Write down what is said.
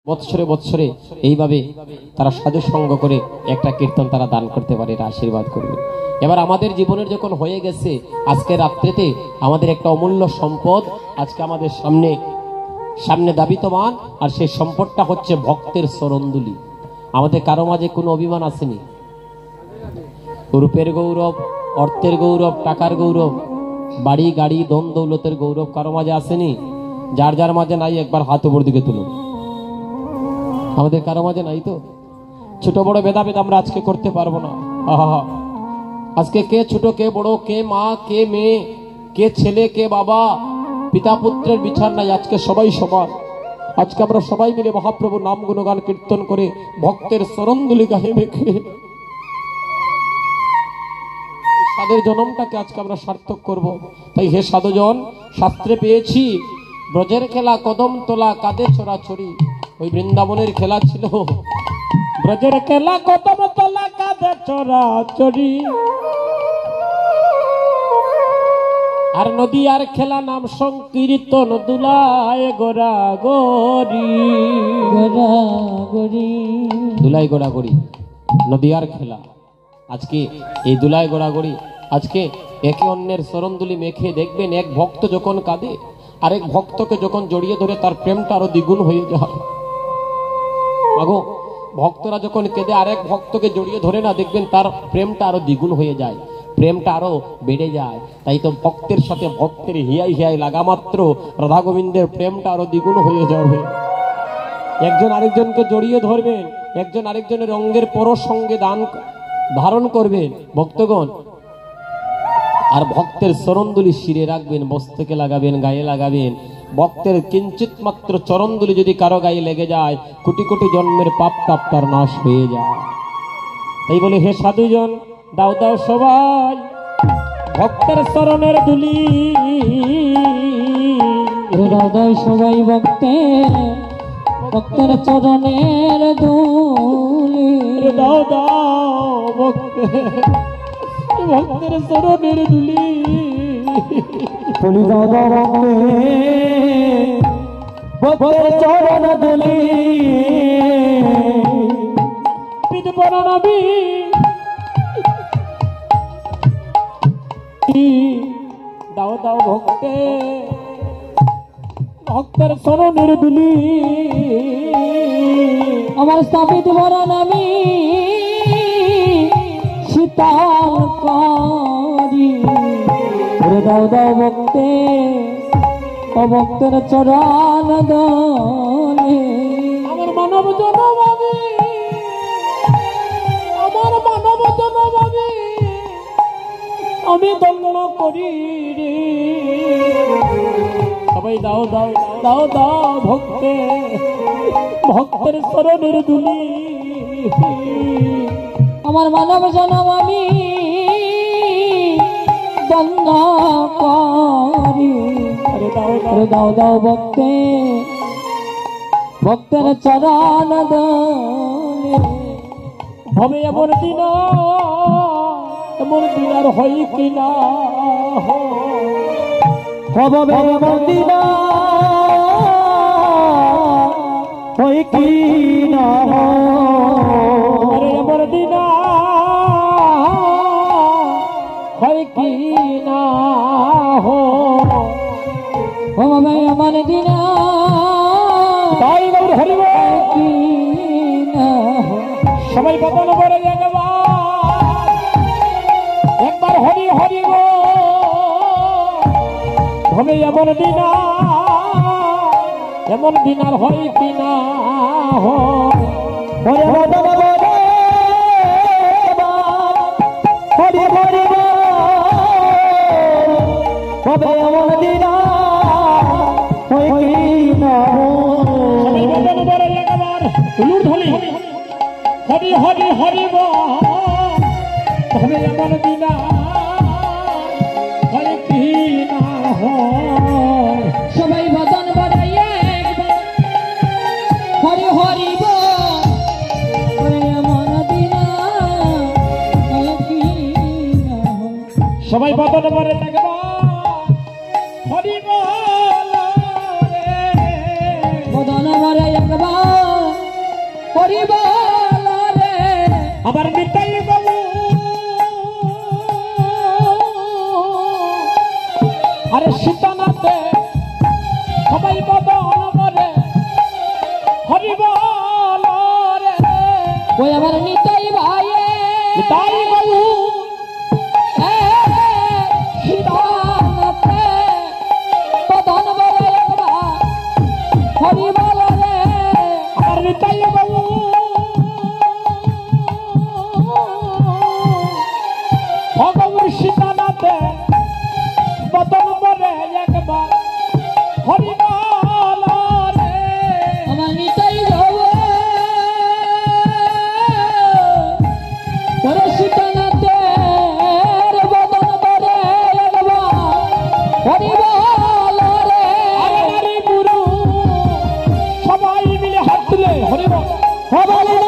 বৎসরে বৎসরে এইভাবে তারা সাধু সঙ্গ করে একটা কীর্তন তারা দান করতে পারে, এটা আশীর্বাদ করবে। এবার আমাদের জীবনের যখন হয়ে গেছে, আজকে রাত্রিতে আমাদের একটা অমূল্য সম্পদ আজকে আমাদের সামনে দাবিতমান, আর সেই সম্পদটা হচ্ছে ভক্তের চরণধুলি। আমাদের কারো মাঝে কোনো অভিমান আসেনি। রূপের গৌরব, অর্থের গৌরব, টাকার গৌরব, বাড়ি গাড়ি ধন দৌলতের গৌরব কারো মাঝে আসেনি? যার যার মাঝে নাই একবার হাত উপর দিকে তুলুন। আমাদের কারো মাঝে নাই তো? ছোট বড় ভেদাভেদ আমরা আজকে করতে পারবো না। আজকে কে ছোট কে বড়, কে মা কে মেয়ে, কে ছেলে কে বাবা, পিতা পুত্রের বিচার নাই। আজকে সবাই সমান। আজকে আমরা সবাই মিলে মহাপ্রভু নাম গুণগান কীর্তন করে ভক্তের চরণধুলি গায়ে মেখে সাধের জন্মটাকে আজকে আমরা সার্থক করব। তাই হে সাধুজন, শাস্ত্রে পেয়েছি ব্রজের খেলা কদম তোলা কাঁধে ছড়াছড়ি। ওই বৃন্দাবনের খেলা ছিল ব্রজের খেলা কদম তোলা কাঁধে ছড়াছড়ি, আর নদী আর খেলা নাম সংকীর্তন দুলায় গোড়াগড়ি। দুলাই গোড়াগড়ি নদী আর খেলা। আজকে এই দুলাই গোড়াগড়ি আজকে একে অন্যের চরণধুলি মেখে দেখবেন, এক ভক্ত যখন কাঁদে আরেক ভক্তকে যখন জড়িয়ে ধরে তার প্রেমটা আরো দ্বিগুণ হয়ে যায়। মাগো, ভক্তরা যখন কেঁদে আরেক ভক্তকে জড়িয়ে ধরে না, দেখবেন তার প্রেমটা আরো দ্বিগুণ হয়ে যায়, প্রেমটা আরো বেড়ে যায়। তাই তো ভক্তের সাথে ভক্তের হিয়াই হিয়াই লাগা মাত্র রাধা গোবিন্দের প্রেমটা আরো দ্বিগুণ হয়ে যাবে। একজন আরেকজনকে জড়িয়ে ধরবেন, একজন আরেকজনের অঙ্গের পরশ সঙ্গে ধারণ করবেন ভক্তগণ, আর ভক্তের চরণধুলি শিরে রাখবেন, মস্তকে লাগাবেন, গায়ে লাগাবেন। ভক্তের কিঞ্চিত মাত্র চরণধুলি যদি কারো গায়ে লেগে যায়, কোটি কোটি জন্মের পাপ তাপ তার নাশ হয়ে যায়। তাই বলে হে সাধুজন, দাও দাও সবাই ভক্তের চরণের ধুলি, দাও দাও সবাই ভক্তের চরণের ধুলি, দাও দাও ভক্তের চরণের ধুলি, দাও দাও ভক্তের চরণ ধুলি। দাও দাও ভক্তের চরণের ধুলি, আমার স্থাপিত বরণ আমি শীতল করি। দাও দাও ভক্তের চরণ ধুলি। আমার মানব জনমাবি, আমার মানব জনমাবি আমি ধন্য করি রে। সবাই দাও দাও দাও দাও ভক্তের চরণের ধুলি। আমার মানব জনম আমি ধন্য করি। দাও দাও ভক্তের চরণ ধুলি। হবে এমন দিন আর হয় কিনা, হবে এমন দিন হয় কিনা, এমন দিন হয় কিনা, হবে এমন দিন তাই গৌর হরিব। সবাই বদল করে একবার হরি হরিব। হবে এমন দিন আর হয় কিনা, হরি হরিব হবে এমন দিন হয় কিনা। সবাই বদল করে একবার তুলুর ধলি হরি হরি হরিব। হবে এমন দিন হয় কিনা, সবাই বদন বাড়াইয়া হরি হরিব এমন দিন হয় কিনা। সবাই বদন করে দেখবা হরিব বদন মারে একবার হরিবল রে আমার নিতাই বাবু আরে সীতানাথে সবাই বদন করে হরিবল রে ওই আমার নিতাই ভাই নিতাই বাবু সীতানাথে বদন বলে একবার হরিবল রে আমার নিতাই বাবু ভগবান সীতানাথে বদন বলে একবার হরিবল রে আমার নিতাই যাব ওরে সীতানাথে বদন বলে একবার হরিবল রে আরে গুরু সবাই মিলে হাত তুলে হরিবল হরিবল